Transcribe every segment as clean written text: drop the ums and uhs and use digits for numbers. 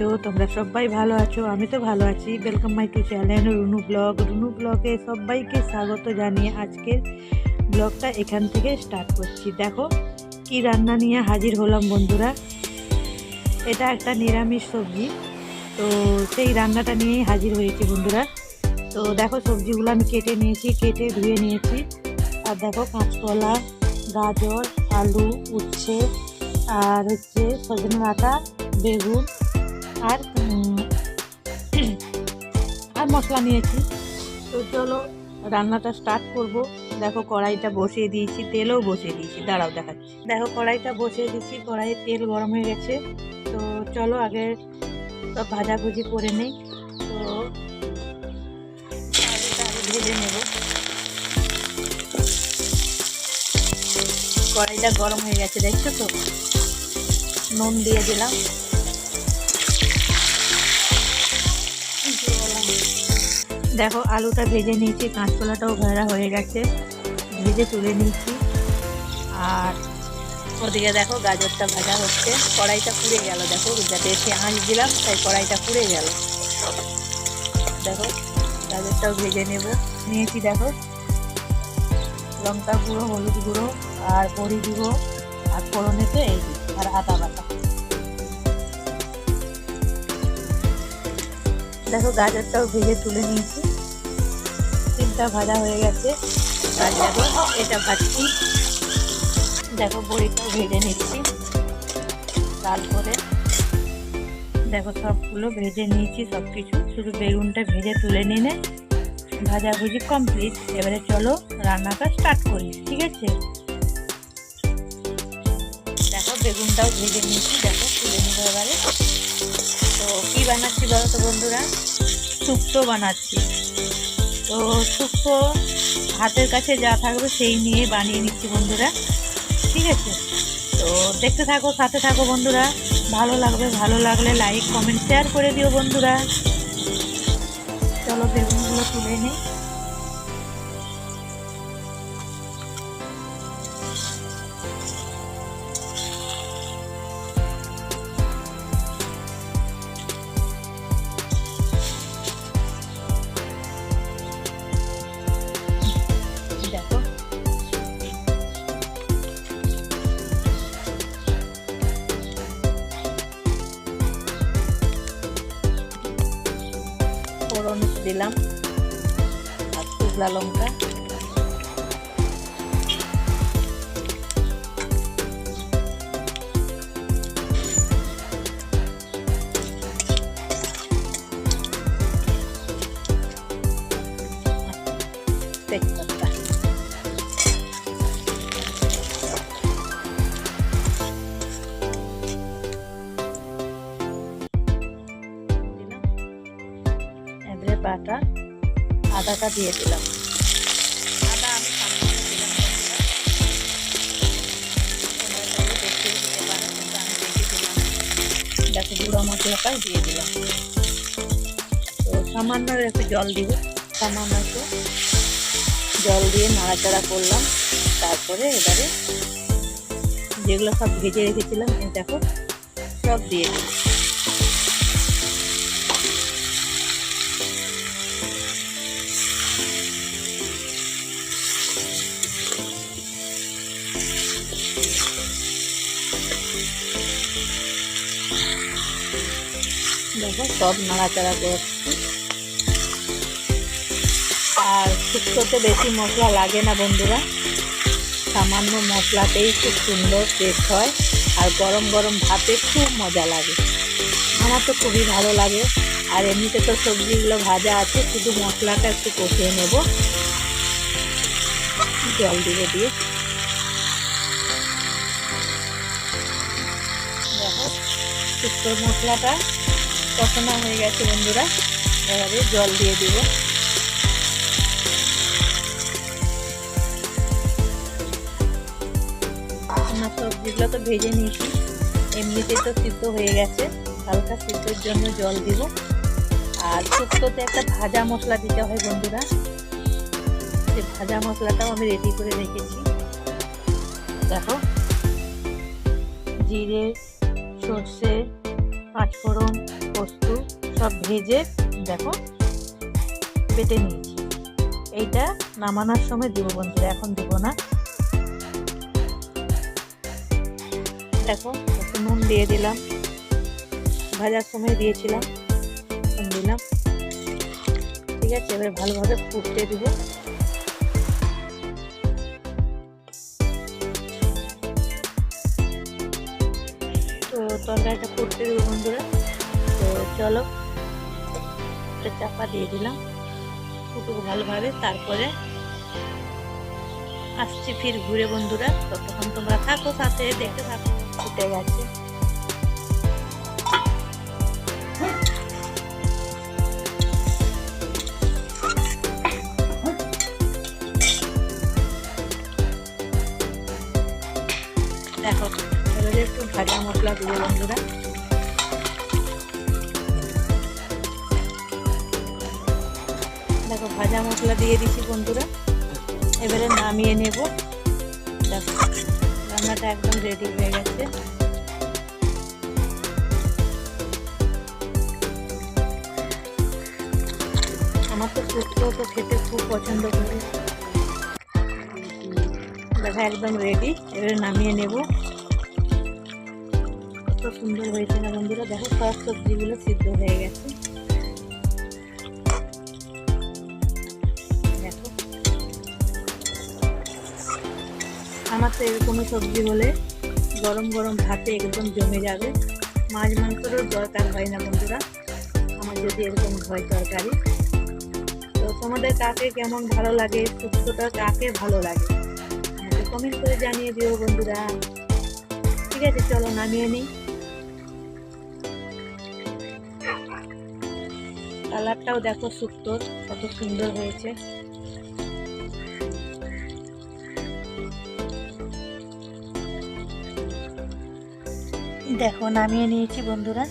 আছো? তোমরা সবাই ভালো আছো? আমি তো ভালো আছি। Welcome my to channel Runu blog. Runu ব্লগে সবাইকে স্বাগত জানিয়ে আজকের ব্লগটা এখান থেকে স্টার্ট করছি। দেখো কি রান্না নিয়ে হাজির হলাম বন্ধুরা। এটা একটা নিরামিষ সবজি, তো সেই রান্নাটা নিয়েই হাজির হয়েছি বন্ধুরা। তো দেখো সবজিগুলো আমি কেটে নিয়েছি, কেটে ধুয়ে নিয়েছি। আর দেখো কাঁচকলা, গাজর, আলু, উচ্ছে, আর হচ্ছে সজনে ডাঁটা, বেগুন আর আর মশলা নিয়েছি। তো চলো রান্নাটা স্টার্ট করব। দেখো কড়াইটা বসিয়ে দিয়েছি, তেলও বসিয়ে দিয়েছি, দাঁড়াও দেখাচ্ছি। দেখো কড়াইটা বসিয়ে দিয়েছি, কড়াইয়ে তেল গরম হয়ে গেছে। তো চলো আগে সব ভাজাভুজি করে নেই। তো আলুটা আগে ভেজে নেব। কড়াইটা গরম হয়ে গেছে, দেখছো তো। নুন দিয়ে দিলাম, দেখো আলুটা ভেজে নিয়েছি, কাঁচকলাটাও ভাজা হয়ে গেছে, ভেজে তুলে নিয়েছি। আর ওদিকে দেখো গাজরটা ভাজা হচ্ছে। কড়াইটা পুড়ে গেল, দেখো বেশি আঁচ দিলাম তাই কড়াইটা পুড়ে গেল। দেখো গাজরটাও ভেজে নিয়েছি। দেখো লঙ্কা গুঁড়ো, হলুদ গুঁড়ো আর বড়ি দিব, আর ফোড়নেতে এই আর আদা বাটা। দেখো গাজরটাও ভেজে তুলে নিয়েছি, তিনটা ভাজা হয়ে গেছে। আর দেখো এটা ভাজছি। দেখো বড়িটাও ভেজে নিচ্ছি। তারপরে দেখো সবগুলো ভেজে নিয়েছি, সব কিছু, শুধু বেগুনটা ভেজে তুলে নিলে ভাজাভুজি কমপ্লিট। এবারে চলো রান্নাটা স্টার্ট করি, ঠিক আছে। দেখো বেগুনটাও ভেজে নিয়েছি, দেখো তুলে নেব এবারে। তো কী বানাচ্ছি বলো তো বন্ধুরা? শুক্তো বানাচ্ছি। তো শুক্তো হাতের কাছে যা থাকবে সেই নিয়ে বানিয়ে নিচ্ছি বন্ধুরা, ঠিক আছে। তো দেখতে থাকো, সাথে থাকো বন্ধুরা, ভালো লাগবে। ভালো লাগলে লাইক কমেন্ট শেয়ার করে দিও বন্ধুরা। চলো বেগুনগুলো তুলে নিই। দেখো ফোড়ন দিলাম আর শুকনো লঙ্কা, তেজপাতা। এবারে বাটা আদাটা দিয়ে দিলাম। আদা আমি সামনে দিলাম বন্ধুরা, তোমরা চাইলে দেখিয়ে দিতে পারো, কিন্তু আমি বেশি দিলাম। দেখো গুঁড়ো মশলাটাও দিয়ে দিলাম। তো সামান্য একটু জল দিব, সামান্য একটু জল দিয়ে নাড়াচাড়া করলাম। তারপরে এবারে যেগুলো সব ভেজে রেখেছিলাম এই দেখো সব দিয়ে দিই। দেখো সব নাড়াচাড়া করছি। আর শুক্তোতে বেশি মশলা লাগে না বন্ধুরা, সামান্য মশলাতেই খুব সুন্দর টেস্ট হয়। আর গরম গরম ভাতে খুব মজা লাগে, আমার তো খুবই ভালো লাগে। আর এমনিতে তো সবজিগুলো ভাজা আছে, শুধু মশলাটা একটু কষিয়ে নেব। জল দিয়ে দিয়ে দেখো শুক্তোর মশলাটা কষানো হয়ে গেছে বন্ধুরা। এবারে জল দিয়ে দিব। আমার সবজিগুলো তো ভেজে নিয়েছি, এমনিতে তো সিদ্ধ হয়ে গেছে, হালকা সিদ্ধর জন্য জল দিব। আর শুক্তোতে একটা ভাজা মশলা দিতে হয় বন্ধুরা, সেই ভাজা মশলাটাও আমি রেডি করে রেখেছি। দেখো জিরে, সর্ষে, পাঁচফোড়ন, পোস্ত সব ভেজে দেখো বেটে নিয়েছি। এইটা নামানোর সময় দেবো বন্ধুরা, এখন দেবো না। দেখো একটু নুন দিয়ে দিলাম, ভাজার সময় দিয়েছিলাম, এখন দিলাম। ঠিক আছে, এবার ভালোভাবে ফুটতে দিব। তো তরকারিটা ফুটতে দেবো বন্ধুরা। তো চলো একটা চাপা দিয়ে দিলাম, ফুটুক ভালোভাবে, তারপরে আসছি ফির ঘুরে বন্ধুরা। ততক্ষণ তোমরা থাকো সাথে, দেখতে থাকো। ফুটে গেছে। দেখো এবারে একটু ভাজা মশলা দেবো বন্ধুরা। দেখো ভাজা মশলা দিয়ে দিচ্ছি বন্ধুরা, এবারে নামিয়ে নেব। দেখো রান্নাটা একদম রেডি হয়ে গেছে। আমার তো শুক্তো তো খেতে খুব পছন্দ করি। দেখো একদম রেডি, এবারে নামিয়ে নেব। কত সুন্দর হয়েছে না বন্ধুরা, দেখো সব সবজিগুলো সিদ্ধ হয়ে গেছে। দেখো আমার তো এরকমই সবজি হলে গরম গরম ভাতে একদম জমে যাবে। মাছ মাংসেরও দরকার হয় না বন্ধুরা আমার যদি এরকম হয় তরকারি। তো তোমাদের কাকে কেমন ভালো লাগে, শুক্তোটা কাকে ভালো লাগে আমাকে কমেন্ট করে জানিয়ে দিও বন্ধুরা। ঠিক আছে, চলো নামিয়ে নিই। কালারটাও দেখো শুক্তোর কত সুন্দর হয়েছে। দেখো নামিয়ে নিয়েছি বন্ধুরা।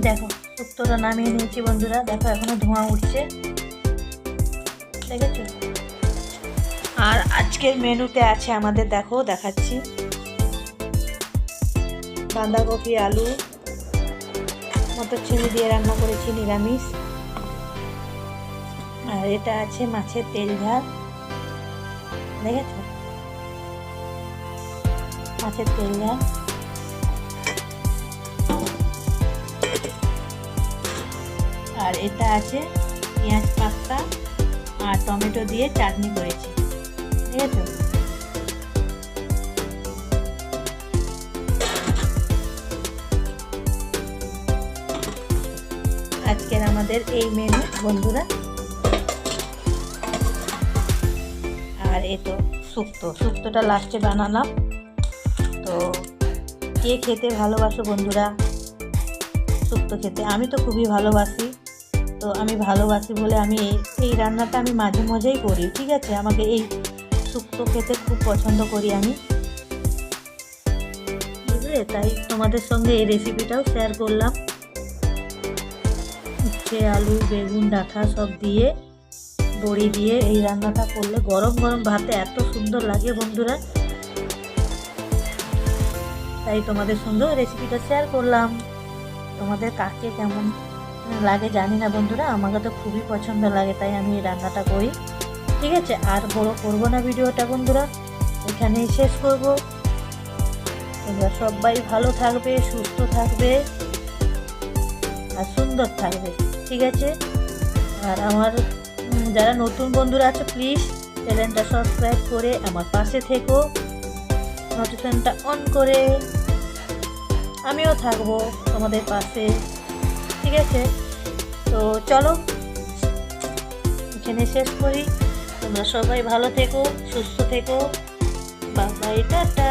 দেখো শুক্তোটা নামিয়ে নিয়েছি বন্ধুরা। দেখো এখনো ধোঁয়া উঠছে, দেখেছো। আর আজকের মেনুতে আছে আমাদের, দেখো দেখাচ্ছি, বাঁধাকপি, আলু, মটরশুঁটি দিয়ে রান্না করেছি নিরামিষ। আর এটা আছে মাছের তেল ঝাল, দেখেছো মাছের তেল ঝাল। আর এটা আছে পেঁয়াজ পাস্তা আর টমেটো দিয়ে চাটনি করেছি, ঠিক আছে। আজকের আমাদের এই মেনু বন্ধুরা। আর এই তো শুক্তোটা লাস্টে বানালাম। তো কে খেতে ভালোবাসো বন্ধুরা শুক্তো খেতে? আমি তো খুবই ভালোবাসি। তো আমি ভালোবাসি বলে আমি এই রান্নাটা আমি মাঝে মাঝেই করি, ঠিক আছে। আমাকে এই শুক্তো খেতে খুব পছন্দ করি আমি, বুঝলে। তাই তোমাদের সঙ্গে এই রেসিপিটাও শেয়ার করলাম। উচ্ছে, আলু, বেগুন, ডাঁটা সব দিয়ে, বড়ি দিয়ে এই রান্নাটা করলে গরম গরম ভাতে এত সুন্দর লাগে বন্ধুরা। তাই তোমাদের সঙ্গেও রেসিপিটা শেয়ার করলাম। তোমাদের কাকে কেমন লাগে জানি না বন্ধুরা, আমাকে তো খুবই পছন্দ লাগে, তাই আমি এই রান্নাটা করি, ঠিক আছে। আর বড় করব না ভিডিওটা বন্ধুরা, এখানেই শেষ করব। তোমরা সবাই ভালো থাকবে, সুস্থ থাকবে আর সুন্দর থাকবে, ঠিক আছে। আর আমার যারা নতুন বন্ধুরা আছে প্লিজ চ্যানেলটা সাবস্ক্রাইব করে আমার পাশে থেকো, নোটিফিকেশনটা অন করে। আমিও থাকবো তোমাদের পাশে, ঠিক আছে। তো চলো এখানে শেষ করি। তোমরা সবাই ভালো থেকো, সুস্থ থেকো। Bye bye, tata.